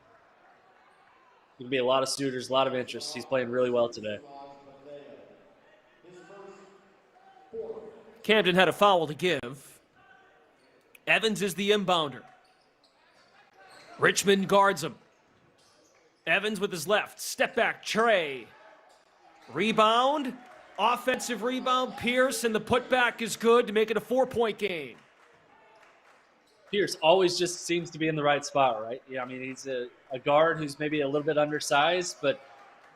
There'll be a lot of suitors, a lot of interest. He's playing really well today. Camden had a foul to give. Evans is the inbounder. Richmond guards him. Evans with his left. Step back, Trey. Rebound. Offensive rebound. Pierce, and the putback is good to make it a 4-point game. Pierce always just seems to be in the right spot, right? Yeah, I mean, he's a guard who's maybe a little bit undersized, but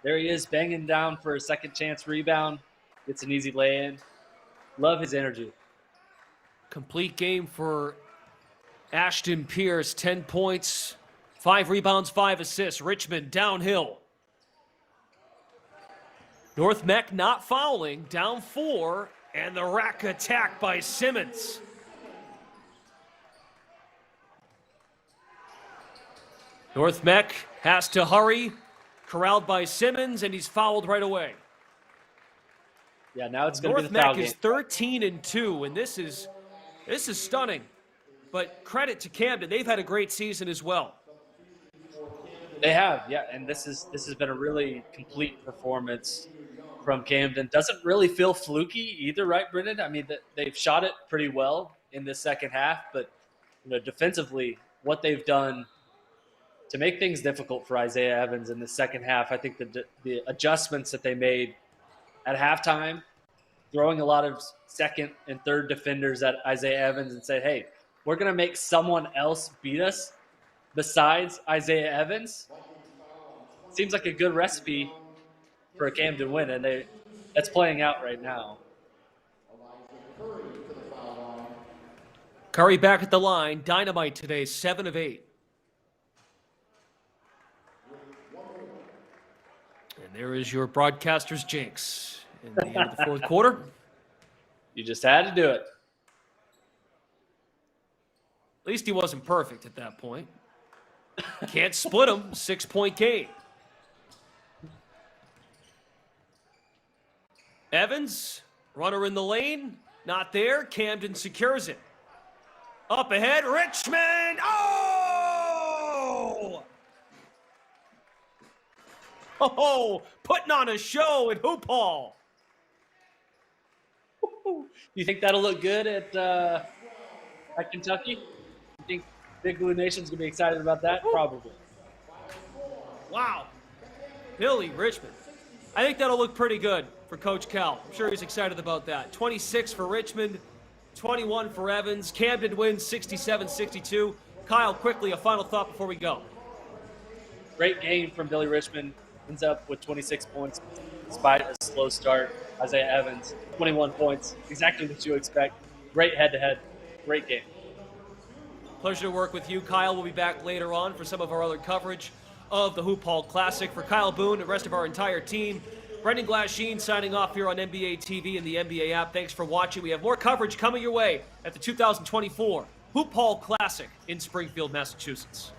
there he is banging down for a second chance rebound. Gets an easy lay-in. Love his energy. Complete game for Ashton Pierce. 10 points, 5 rebounds, 5 assists. Richmond downhill. North Mech not fouling, down 4, and the rack attack by Simmons. North Mech has to hurry, corralled by Simmons, and he's fouled right away. Yeah, now it's going to be North the foul Mech is game. 13-2, and this is stunning. But credit to Camden, they've had a great season as well. They have, yeah, and this has been a really complete performance from Camden. Doesn't really feel fluky either, right, Brendan? I mean, they've shot it pretty well in the second half, but defensively, what they've done to make things difficult for Isaiah Evans in the second half, I think the adjustments that they made at halftime, throwing a lot of second and third defenders at Isaiah Evans and say, hey, we're going to make someone else beat us besides Isaiah Evans. Seems like a good recipe for a Camden win, and that's playing out right now. Curry back at the line. Dynamite today, 7 of 8. And there is your broadcaster's jinx in the end of the fourth quarter. You just had to do it. At least he wasn't perfect at that point. Can't split him. 6-point game. Evans, runner in the lane. Not there. Camden secures it. Up ahead, Richmond. Oh! Oh, putting on a show at Hoop Hall. You think that'll look good at Kentucky? You think Big Blue Nation's going to be excited about that? Probably. Wow. Billy Richmond. I think that'll look pretty good for Coach Cal. I'm sure he's excited about that. 26 for Richmond, 21 for Evans. Camden wins 67-62. Kyle, quickly, a final thought before we go. Great game from Billy Richmond. Ends up with 26 points despite a slow start. Isaiah Evans, 21 points. Exactly what you expect. Great head-to-head. Great game. Pleasure to work with you, Kyle. We'll be back later on for some of our other coverage of the Hoop Hall Classic. For Kyle Boone and the rest of our entire team, Brendan Glasheen signing off here on NBA TV and the NBA app. Thanks for watching. We have more coverage coming your way at the 2024 Hoop Hall Classic in Springfield, Massachusetts.